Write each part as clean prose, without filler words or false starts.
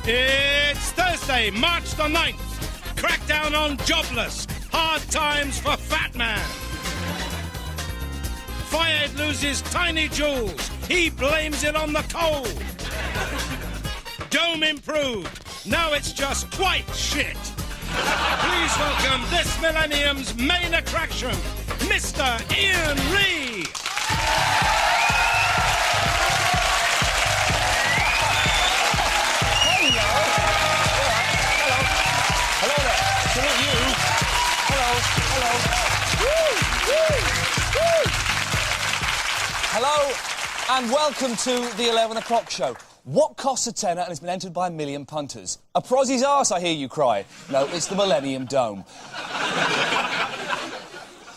It's Thursday, March the 9th. Crackdown on jobless. Hard times for fat man. Fired loses tiny jewels. He blames it on the cold. Dome improved. Now it's just quite shit. Please welcome this millennium's main attraction, Mr. Iain Lee. Hello there. Salute you. Hello, and welcome to the 11 o'clock show. What costs a tenner and has been entered by a million punters? A prozzy's arse, I hear you cry. No, it's the Millennium Dome.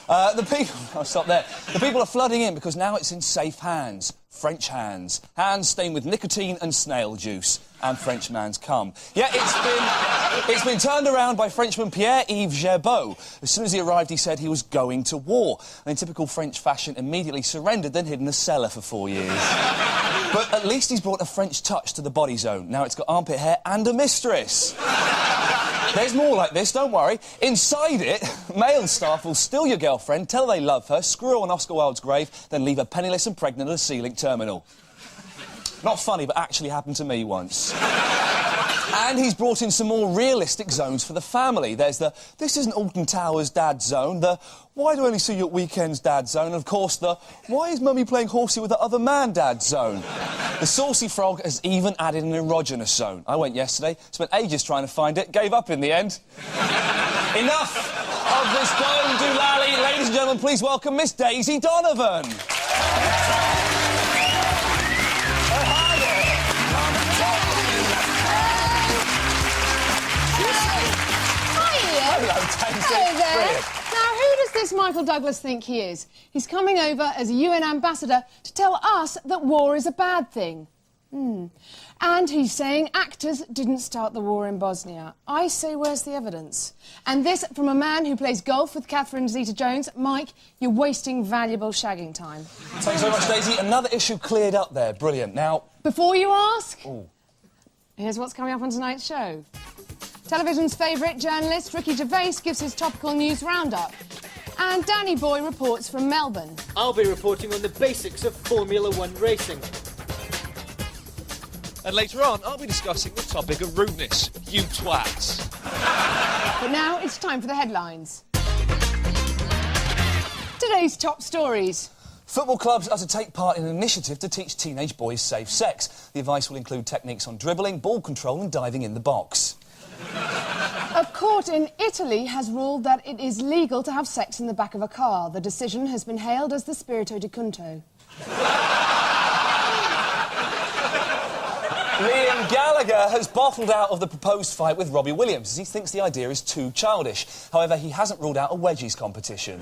I'll stop there. The people are flooding in because now it's in safe hands. French hands. Hands stained with nicotine and snail juice. And French man's cum. Yeah, it's been turned around by Frenchman Pierre-Yves Gerbeau. As soon as he arrived, he said he was going to war. And in typical French fashion, immediately surrendered, then hid in a cellar for 4 years. But at least he's brought a French touch to the body zone. Now it's got armpit hair and a mistress. There's more like this, don't worry. Inside it, male staff will steal your girlfriend, tell they love her, screw her on Oscar Wilde's grave, then leave her penniless and pregnant at a Sea Link terminal. Not funny, but actually happened to me once. And he's brought in some more realistic zones for the family. There's the "this isn't Alton Towers dad zone," the "why do I only see you at weekends dad zone," and of course the "why is mummy playing horsey with the other man dad zone." The saucy frog has even added an erogenous zone. I went yesterday, spent ages trying to find it, gave up in the end. Enough of this dome doolally. Ladies and gentlemen, please welcome Miss Daisy Donovan. Hello there. Now, who does this Michael Douglas think he is? He's coming over as a UN ambassador to tell us that war is a bad thing. And he's saying actors didn't start the war in Bosnia. I say, where's the evidence? And this from a man who plays golf with Catherine Zeta-Jones. Mike, you're wasting valuable shagging time. Thanks very much, Daisy. Another issue cleared up there. Brilliant. Now... Before you ask, Ooh. Here's what's coming up on tonight's show. Television's favourite journalist, Ricky Gervais, gives his topical news roundup. And Danny Boy reports from Melbourne. I'll be reporting on the basics of Formula 1 racing. And later on, I'll be discussing the topic of rudeness. You twats. But now it's time for the headlines. Today's top stories. Football clubs are to take part in an initiative to teach teenage boys safe sex. The advice will include techniques on dribbling, ball control and diving in the box. A court in Italy has ruled that it is legal to have sex in the back of a car. The decision has been hailed as the spirito di conto. Liam Gallagher has bottled out of the proposed fight with Robbie Williams as he thinks the idea is too childish. However, he hasn't ruled out a wedgies competition.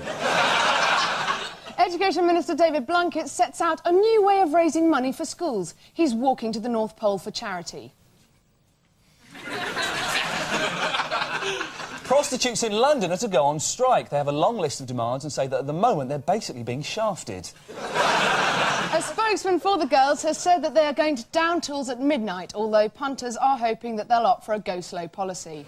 Education Minister David Blunkett sets out a new way of raising money for schools. He's walking to the North Pole for charity. Prostitutes in London are to go on strike. They have a long list of demands and say that at the moment they're basically being shafted. A spokesman for the girls has said that they are going to down tools at midnight, although punters are hoping that they'll opt for a go-slow policy.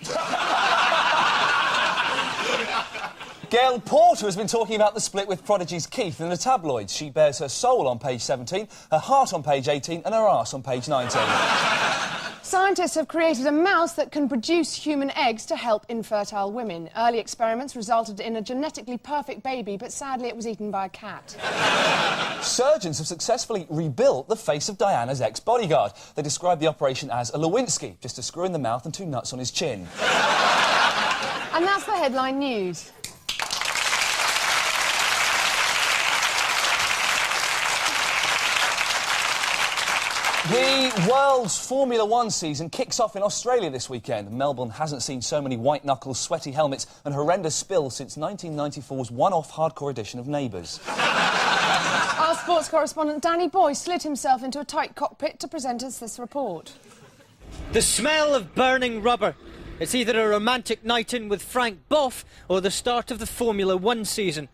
Gail Porter has been talking about the split with Prodigy's Keith in the tabloids. She bears her soul on page 17, her heart on page 18 and her arse on page 19. Scientists have created a mouse that can produce human eggs to help infertile women. Early experiments resulted in a genetically perfect baby, but sadly it was eaten by a cat. Surgeons have successfully rebuilt the face of Diana's ex-bodyguard. They described the operation as a Lewinsky, just a screw in the mouth and 2 nuts on his chin. And that's the headline news. The world's Formula 1 season kicks off in Australia this weekend. Melbourne hasn't seen so many white-knuckles, sweaty helmets and horrendous spills since 1994's one-off hardcore edition of Neighbours. Our sports correspondent Danny Boy slid himself into a tight cockpit to present us this report. The smell of burning rubber. It's either a romantic night in with Frank Boff or the start of the Formula 1 season.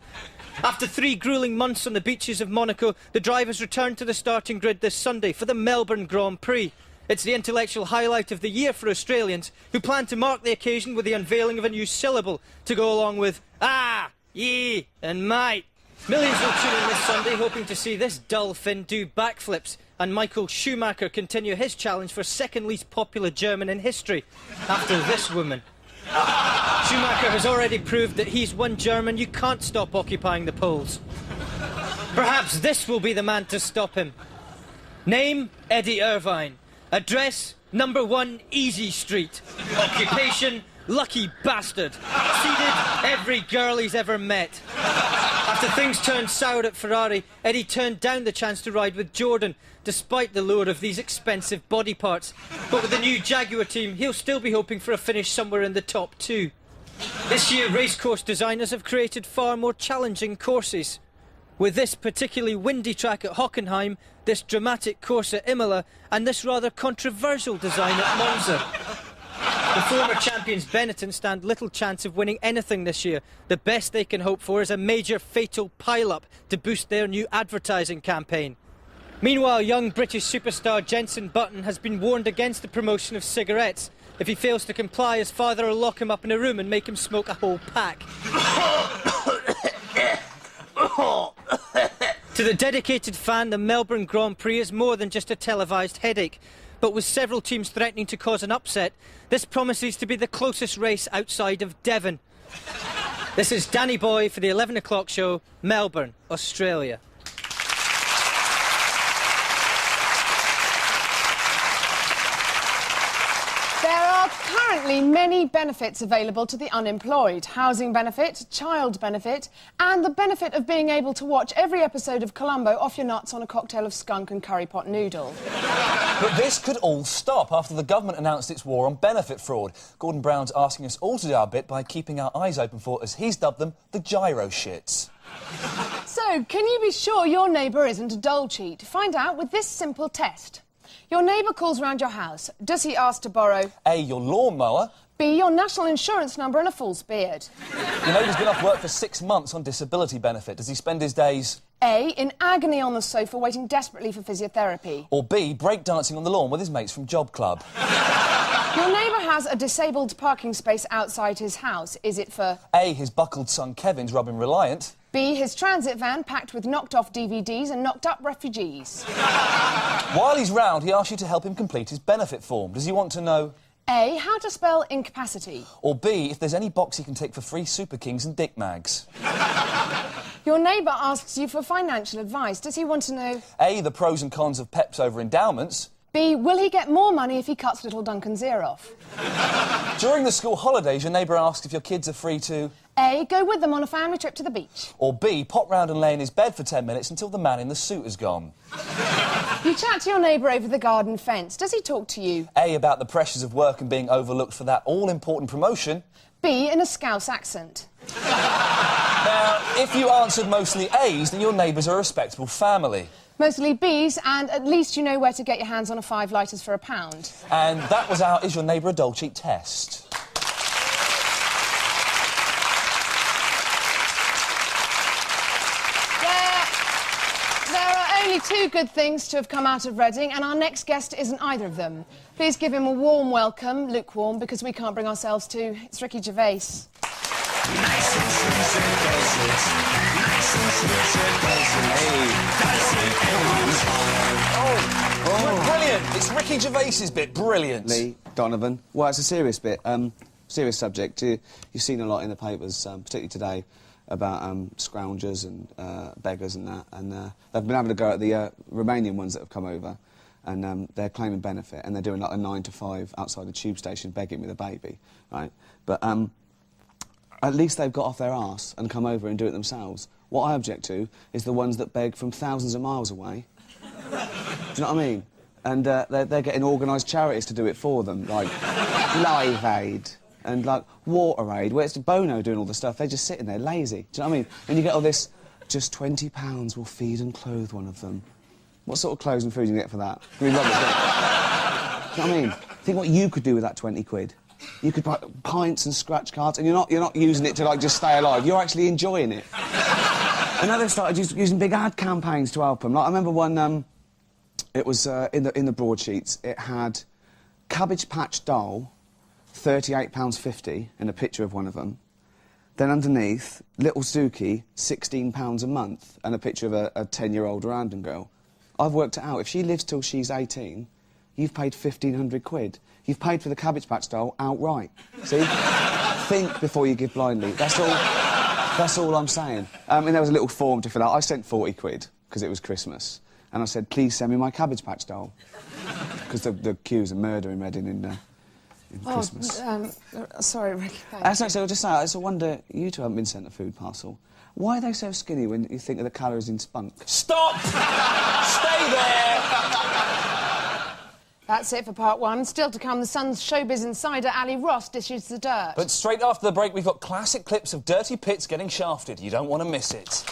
After 3 gruelling months on the beaches of Monaco, the drivers returned to the starting grid this Sunday for the Melbourne Grand Prix. It's the intellectual highlight of the year for Australians, who plan to mark the occasion with the unveiling of a new syllable to go along with ah, ye and might. Millions will tune in this Sunday hoping to see this dull Finn do backflips and Michael Schumacher continue his challenge for second least popular German in history after this woman. Schumacher has already proved that he's one German you can't stop occupying the polls. Perhaps this will be the man to stop him. Name, Eddie Irvine. Address, number 1 Easy Street. Occupation, lucky bastard. Seeded every girl he's ever met. After things turned sour at Ferrari, Eddie turned down the chance to ride with Jordan, despite the lure of these expensive body parts. But with the new Jaguar team, he'll still be hoping for a finish somewhere in the top 2. This year, racecourse designers have created far more challenging courses. With this particularly windy track at Hockenheim, this dramatic course at Imola, and this rather controversial design at Monza. The former champions Benetton stand little chance of winning anything this year. The best they can hope for is a major fatal pile-up to boost their new advertising campaign. Meanwhile, young British superstar Jenson Button has been warned against the promotion of cigarettes. If he fails to comply, his father will lock him up in a room and make him smoke a whole pack. To the dedicated fan, the Melbourne Grand Prix is more than just a televised headache. But with several teams threatening to cause an upset, this promises to be the closest race outside of Devon. This is Danny Boy for the 11 o'clock show, Melbourne, Australia. There are currently many benefits available to the unemployed. Housing benefit, child benefit, and the benefit of being able to watch every episode of Columbo off your nuts on a cocktail of skunk and curry pot noodle. But this could all stop after the government announced its war on benefit fraud. Gordon Brown's asking us all to do our bit by keeping our eyes open for, as he's dubbed them, the gyro shits. So, can you be sure your neighbour isn't a dole cheat? Find out with this simple test. Your neighbour calls round your house. Does he ask to borrow A, your lawnmower. B, your national insurance number and a false beard? Your neighbour's been off work for 6 months on disability benefit. Does he spend his days... A, in agony on the sofa waiting desperately for physiotherapy? Or B, breakdancing on the lawn with his mates from Job Club? Your neighbour has a disabled parking space outside his house. Is it for A, his buckled son Kevin's rubbing reliant. B, his transit van packed with knocked-off DVDs and knocked-up refugees? While he's round, he asks you to help him complete his benefit form. Does he want to know... A, how to spell incapacity? Or B, if there's any box he can take for free Super Kings and Dick Mags? Your neighbour asks you for financial advice. Does he want to know A, the pros and cons of PEPs over endowments. B, will he get more money if he cuts little Duncan's ear off? During the school holidays, your neighbour asks if your kids are free to... A, go with them on a family trip to the beach. Or B, pop round and lay in his bed for 10 minutes until the man in the suit has gone. You chat to your neighbour over the garden fence. Does he talk to you? A, about the pressures of work and being overlooked for that all-important promotion. B, in a Scouse accent. Now, if you answered mostly A's, then your neighbours are a respectable family. Mostly B's, and at least you know where to get your hands on a 5 litres for £1. And that was our Is Your Neighbour a Dole Cheat test. There are only 2 good things to have come out of Reading, and our next guest isn't either of them. Please give him a warm welcome, lukewarm, because we can't bring ourselves to. It's Ricky Gervais. Nice and sweet it does it. Nice and sweet it does it. Does it everyone's Brilliant! It's Ricky Gervais's bit. Brilliant. Lee, Donovan. Well, it's a serious bit. Serious subject. You've seen a lot in the papers, particularly today, about scroungers and beggars and that. And they've been having a go at the Romanian ones that have come over. And they're claiming benefit. And they're doing like a 9 to 5 outside the tube station begging with a baby, right? But... at least they've got off their arse and come over and do it themselves. What I object to is the ones that beg from thousands of miles away. Do you know what I mean? And they're getting organised charities to do it for them, like Live Aid and, like, Water Aid, where it's Bono doing all the stuff. They're just sitting there, lazy. Do you know what I mean? And you get all this, just £20 will feed and clothe one of them. What sort of clothes and food do you get for that? I mean, rubbish, do you know what I mean? Think what you could do with that 20 quid. You could buy pints and scratch cards, and you're not using it to, like, just stay alive. You're actually enjoying it. And now they've started using big ad campaigns to help them. Like, I remember one, It was in the broadsheets. It had Cabbage Patch doll, £38.50, in a picture of one of them. Then underneath, Little Suki, £16 a month, and a picture of a 10-year-old random girl. I've worked it out. If she lives till she's 18, you've paid 1,500 quid. You've paid for the Cabbage Patch doll outright. See? Think before you give blindly. That's all I'm saying. And there was a little form to fill out. I sent 40 quid, because it was Christmas. And I said, please send me my Cabbage Patch doll. Because the queues are murder in Reading in Christmas. Sorry, Ricky. That's actually, I'll just say, it's a wonder you two haven't been sent a food parcel. Why are they so skinny when you think of the calories in spunk? Stop! Stay there! That's it for part one. Still to come, the Sun's showbiz insider Ali Ross dishes the dirt. But straight after the break, we've got classic clips of dirty pits getting shafted. You don't want to miss it.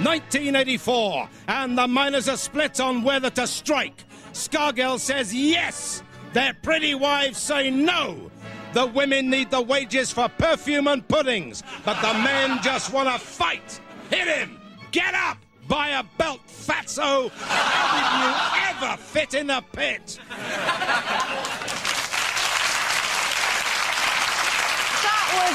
1984, and the miners are split on whether to strike. Scargill says yes. Their pretty wives say no. The women need the wages for perfume and puddings, but the men just want to fight. Hit him! Get up! Buy a belt, fatso! How did you ever fit in the pit? That was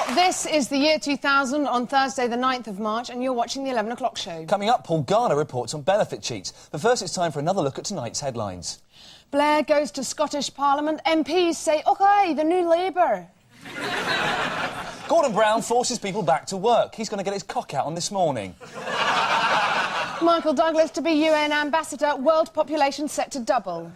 1984. This is the year 2000 on Thursday, the 9th of March, and you're watching the 11 o'clock show. Coming up, Paul Garner reports on benefit cheats. But first, it's time for another look at tonight's headlines. Blair goes to Scottish Parliament. MPs say, OK, the new Labour. Gordon Brown forces people back to work. He's going to get his cock out on This Morning. Michael Douglas to be UN ambassador. World population set to double.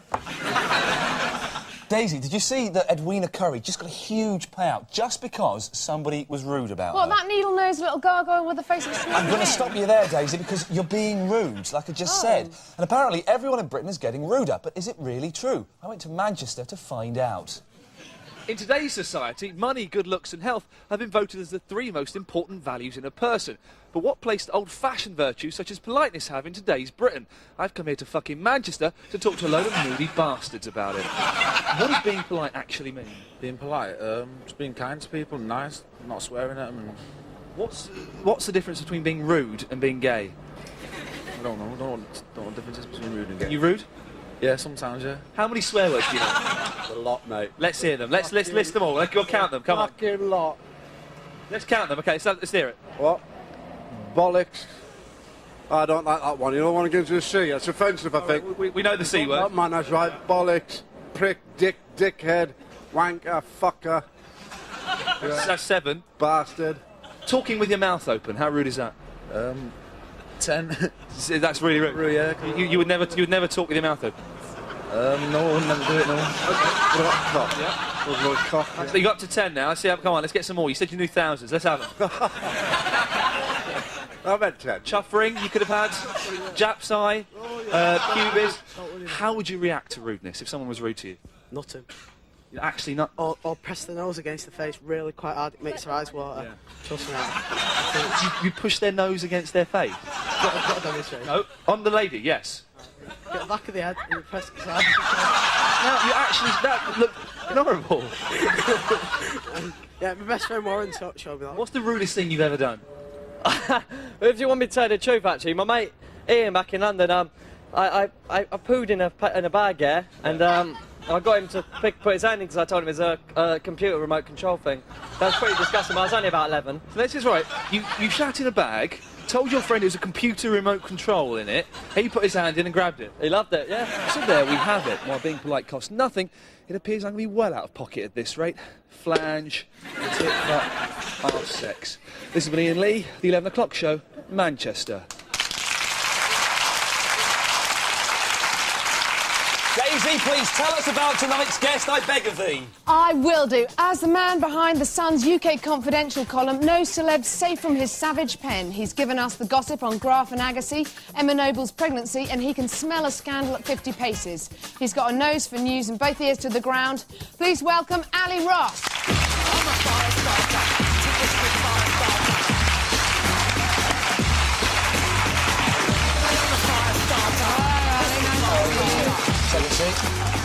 Daisy, did you see that Edwina Curry just got a huge payout just because somebody was rude about What, her? that needle-nosed little gargoyle with the face of a snake? I'm going to stop you there, Daisy, because you're being rude, like I just said. And apparently everyone in Britain is getting ruder. But is it really true? I went to Manchester to find out. In today's society, money, good looks and health have been voted as the three most important values in a person. But what place do old-fashioned virtues such as politeness have in today's Britain? I've come here to fucking Manchester to talk to a load of moody bastards about it. What does being polite actually mean? Being polite, just being kind to people, nice, not swearing at them. And What's the difference between being rude and being gay? I don't know what the difference is between rude and gay. You rude? Yeah, sometimes, yeah. How many swear words do you know? A lot, mate. Let's hear them. Let's list them all. Let's go count them. Come on. Fucking lot. Let's count them. Okay, so let's hear it. What? Bollocks. I don't like that one. You don't want to get into the sea. It's offensive, I think. We know the C word. That man, that's right. Bollocks. Prick, dick, dickhead, wanker, fucker. That's 7. Bastard. Talking with your mouth open. How rude is that? 10. That's really rude. Yeah. You would never talk with your mouth open. No, I would never do it, no. What about cock? Yeah. What about cock? So you got up to 10 now. Let's see. Come on, let's get some more. You said you knew thousands. Let's have them. I meant 10. Chuffering, you could have had. Jap's eye. Pubis. How would you react to rudeness if someone was rude to you? Nothing. You're actually not. Or press the nose against the face really quite hard. It makes their eyes water. Yeah. Trust me. You push their nose against their face. Got to demonstrate. No, on the lady, yes. Get the back of the head and you press the side. No, you actually. That looked horrible. Yeah, my best friend Warren showed me that. What's the rudest thing you've ever done? If you want me to tell the truth, actually, my mate Iain back in London, I pooed in a bag, yeah, and I got him to put his hand in because I told him it's a computer remote control thing. That's pretty disgusting, but I was only about 11. So this is right. You shat in a bag, told your friend it was a computer remote control in it, and he put his hand in and grabbed it. He loved it, yeah. So there we have it. While being polite costs nothing, it appears I'm going to be well out of pocket at this rate. Flange, tit, arse sex. This has been Iain Lee, the 11 o'clock show, Manchester. Daisy, please tell us about tonight's guest, I beg of thee. I will do. As the man behind the Sun's UK Confidential column, no celeb's safe from his savage pen. He's given us the gossip on Graf and Agassi, Emma Noble's pregnancy, and he can smell a scandal at 50 paces. He's got a nose for news and both ears to the ground. Please welcome Ali Ross. Take a seat.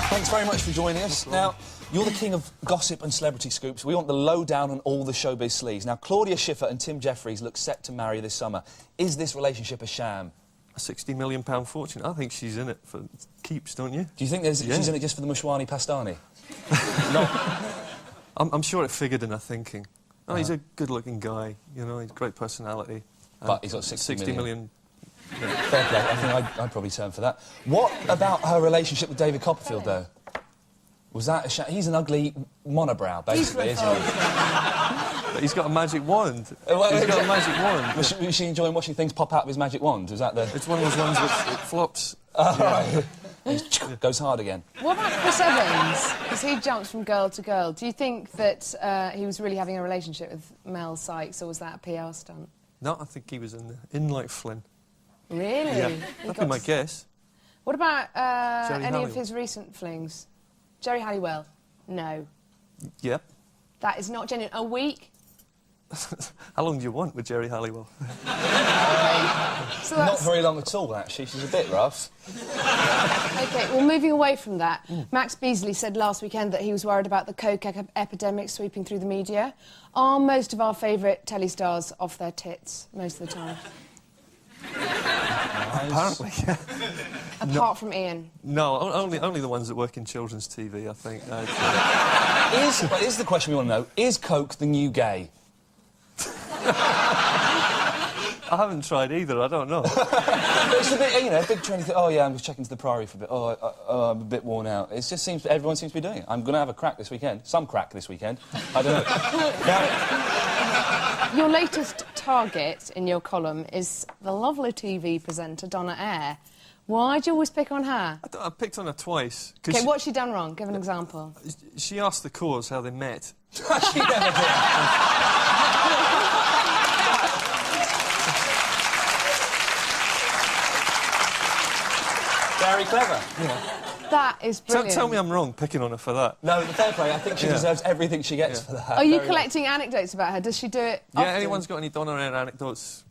Thanks very much for joining us. Now, you're the king of gossip and celebrity scoops. We want the lowdown on all the showbiz sleaze. Now, Claudia Schiffer and Tim Jeffries look set to marry this summer. Is this relationship a sham? A £60 million fortune. I think she's in it for keeps, don't you? Do you think she's in it just for the Mushwani Pastani? No. I'm sure it figured in her thinking. Oh, he's a good-looking guy, you know, he's a great personality. But he's got 60 million. Yeah. Fair play. I think I'd probably turn for that. What about her relationship with David Copperfield, though? Was that a sham? He's an ugly monobrow, basically, isn't he? But he's got a magic wand. He's got a magic wand. Was she enjoying watching things pop out of his magic wand? Was that the... It's one of those ones which it flops. Right. Goes hard again. What about Chris Evans? Because he jumps from girl to girl. Do you think that he was really having a relationship with Mel Sykes, or was that a PR stunt? No, I think he was in like Flynn. Really? Yeah, that'd be my guess. What about any Halliwell. of his recent flings? Jerry Halliwell? No. Yep. That is not genuine. A week? How long do you want with Jerry Halliwell? So Not very long at all, actually. She's a bit rough. OK, well, moving away from that, Max Beasley said last weekend that he was worried about the coke epidemic sweeping through the media. Are most of our favourite telly stars off their tits most of the time? Apparently, yeah. Apart from Iain. No, only the ones that work in children's TV, I think. Is the question we want to know, is coke the new gay? I haven't tried either, I don't know. It's a bit, you know, a big trendy thing. Oh, yeah, I'm just checking to the Priory for a bit. Oh, I'm a bit worn out. It just seems... Everyone seems to be doing it. I'm going to have a crack this weekend. Some crack this weekend. I don't know. Your latest target in your column is the lovely TV presenter Donna Eyre. Why do you always pick on her? I picked on her twice. OK, what's she done wrong? Give an example. She asked the cause how they met. She never did. Very clever. Yeah. That is brilliant. Tell me I'm wrong picking on her for that. No, fair play. I think she deserves everything she gets for that. Are you collecting anecdotes about her? Does she do it often? Yeah, anyone's got any Donna Eyre anecdotes?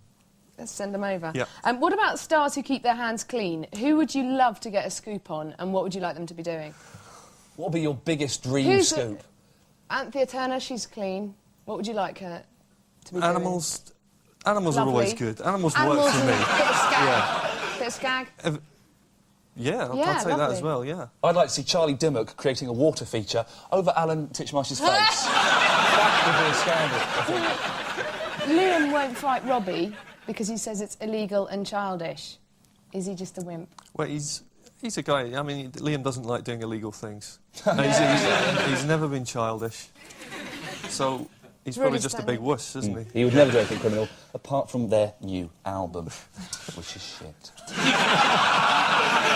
Let's send them over. Yeah. What about stars who keep their hands clean? Who would you love to get a scoop on, and what would you like them to be doing? What would be your biggest dream scoop? Anthea Turner, she's clean. What would you like her to be Animals are Lovely. always good. Animals work for me. Bit of skag. Yeah. Bit of skag. Yeah, I'll take that lovely. as well, yeah. I'd like to see Charlie Dimmock creating a water feature over Alan Titchmarsh's face. That would be a scandal, I think. Liam won't fight Robbie because he says it's illegal and childish. Is he just a wimp? Well, he's a guy... I mean, Liam doesn't like doing illegal things. He's never been childish. So he's Really probably just a big wuss, isn't he? He would never do anything criminal, apart from their new album, which is shit.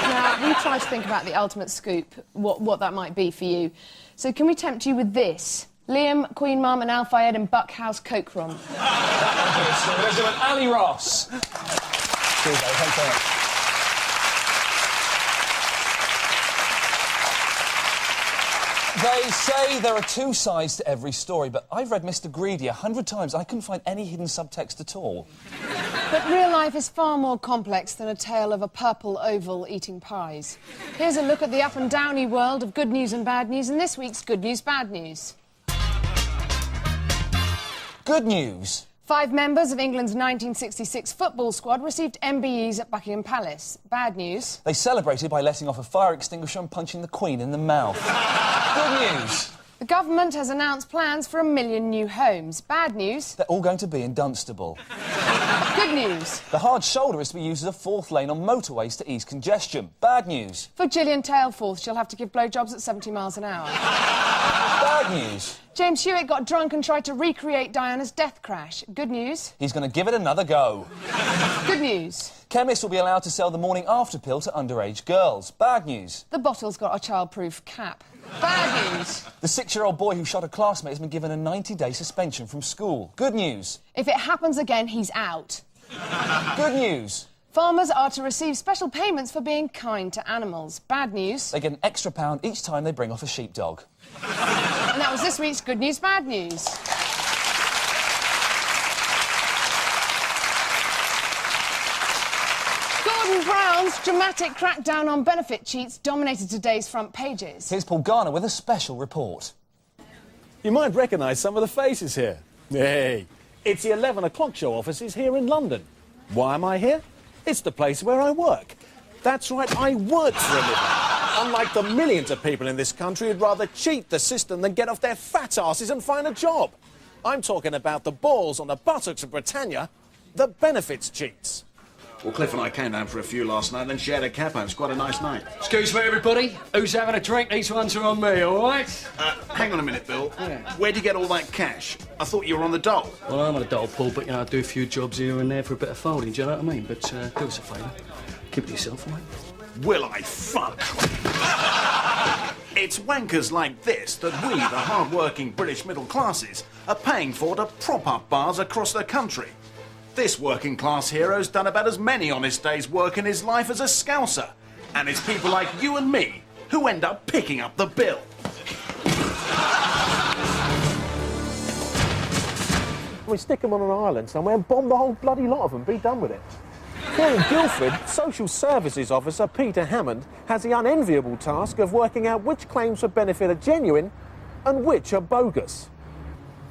Now, we try to think about the ultimate scoop, what that might be for you. So can we tempt you with this? Liam, Queen Mum and Al Fayed and Buckhouse Coke Rom. Ladies and Ali Ross. Cheers, mate. Thanks very much. They say there are two sides to every story, but I've read Mr. Greedy 100 times and I couldn't find any hidden subtext at all. But real life is far more complex than a tale of a purple oval eating pies. Here's a look at the up and downy world of good news and bad news in this week's Good News, Bad News. Good news. 5 members of England's 1966 football squad received MBEs at Buckingham Palace. Bad news. They celebrated by letting off a fire extinguisher and punching the Queen in the mouth. Good news. The government has announced plans for 1 million new homes. Bad news. They're all going to be in Dunstable. Good news. The hard shoulder is to be used as a 4th lane on motorways to ease congestion. Bad news. For Gillian Tailforth, she'll have to give blowjobs at 70 miles an hour. Bad news. James Hewitt got drunk and tried to recreate Diana's death crash. Good news. He's going to give it another go. Good news. Chemists will be allowed to sell the morning after pill to underage girls. Bad news. The bottle's got a childproof cap. Bad news. The 6-year-old boy who shot a classmate has been given a 90-day suspension from school. Good news. If it happens again, he's out. Good news. Farmers are to receive special payments for being kind to animals. Bad news. They get an extra £1 each time they bring off a sheepdog. And that was this week's Good News, Bad News. Gordon Brown Iran's dramatic crackdown on benefit cheats dominated today's front pages. Here's Paul Garner with a special report. You might recognise some of the faces here. Hey, it's the 11 o'clock show offices here in London. Why am I here? It's the place where I work. That's right, I work for a living. Unlike the millions of people in this country who'd rather cheat the system than get off their fat asses and find a job. I'm talking about the balls on the buttocks of Britannia, the benefits cheats. Well, Cliff and I came down for a few last night, then shared a cab home. It's quite a nice night. Excuse me, everybody. Who's having a drink? These ones are on me, all right? Hang on a minute, Bill. Where'd you get all that cash? I thought you were on the dole. Well, I'm on a dole, Paul, but, you know, I do a few jobs here and there for a bit of folding, do you know what I mean? But do us a favour. Keep it to yourself, mate. Will I fuck? It's wankers like this that we, the hard-working British middle classes, are paying for to prop up bars across the country. This working-class hero's done about as many honest days' work in his life as a Scouser. And it's people like you and me who end up picking up the bill. We stick them on an island somewhere and bomb the whole bloody lot of them. Be done with it. Here in Guildford, Social Services Officer Peter Hammond has the unenviable task of working out which claims for benefit are genuine and which are bogus.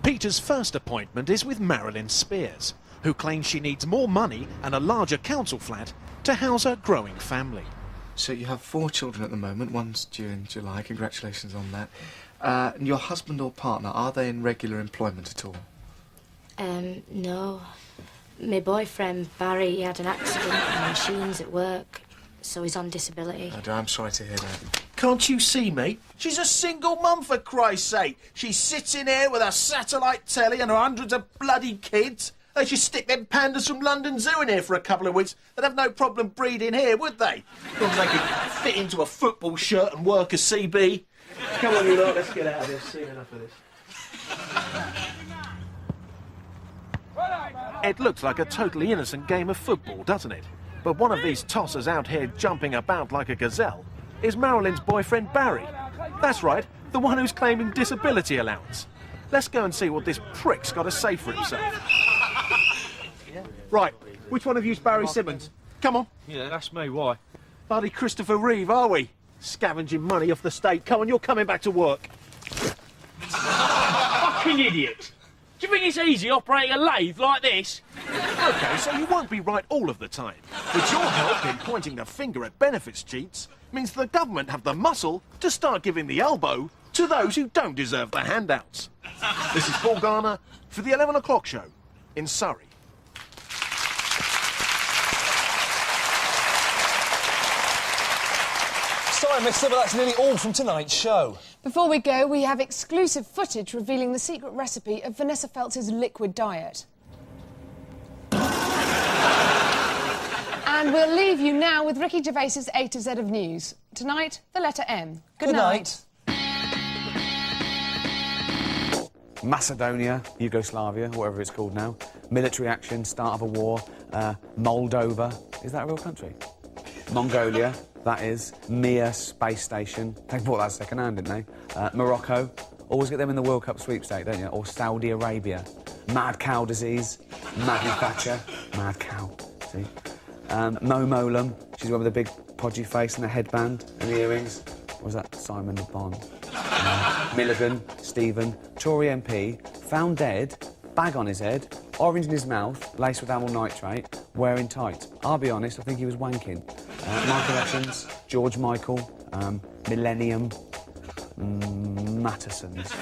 Peter's first appointment is with Marilyn Spears, who claims she needs more money and a larger council flat to house her growing family. So you have 4 children at the moment, one's due in July, congratulations on that. And your husband or partner, are they in regular employment at all? No. My boyfriend, Barry, he had an accident on machines at work, so he's on disability. Oh, I'm sorry to hear that. Can't you see me? She's a single mum, for Christ's sake. She sits in here with her satellite telly and her hundreds of bloody kids. They should stick them pandas from London Zoo in here for a couple of weeks. They'd have no problem breeding here, would they? As long as they could fit into a football shirt and work a CB. Come on, you lot, let's get out of this. Seen enough of this. It looks like a totally innocent game of football, doesn't it? But one of these tossers out here jumping about like a gazelle is Marilyn's boyfriend Barry. That's right, the one who's claiming disability allowance. Let's go and see what this prick's got to say for himself. Right, which one of you's Barry Simmons? Come on. Yeah, that's me. Why? Bloody Christopher Reeve, are we? Scavenging money off the state. Come on, you're coming back to work. Fucking idiot! Do you think it's easy operating a lathe like this? OK, so you won't be right all of the time. But your help in pointing the finger at benefits cheats means the government have the muscle to start giving the elbow to those who don't deserve the handouts. This is Paul Garner for the 11 o'clock show in Surrey. Sorry, mister, but that's nearly all from tonight's show. Before we go, we have exclusive footage revealing the secret recipe of Vanessa Feltz's liquid diet. And we'll leave you now with Ricky Gervais's A to Z of news. Tonight, the letter M. Good night. Macedonia, Yugoslavia, whatever it's called now. Military action, start of a war. Moldova. Is that a real country? Mongolia. That is. Mir space station. They bought that second hand, didn't they? Morocco. Always get them in the World Cup sweepstake, don't you? Or Saudi Arabia. Mad cow disease. Maggie Thatcher. Mad cow. See? Mo Molam. She's the one with the big podgy face and the headband and the earrings. Or was that Simon Bond? Milligan. Stephen. Tory MP. Found dead. Bag on his head. Orange in his mouth. Laced with amyl nitrate. Wearing tight. I'll be honest, I think he was wanking. Michael Essence, George Michael, Millennium, Mattersons.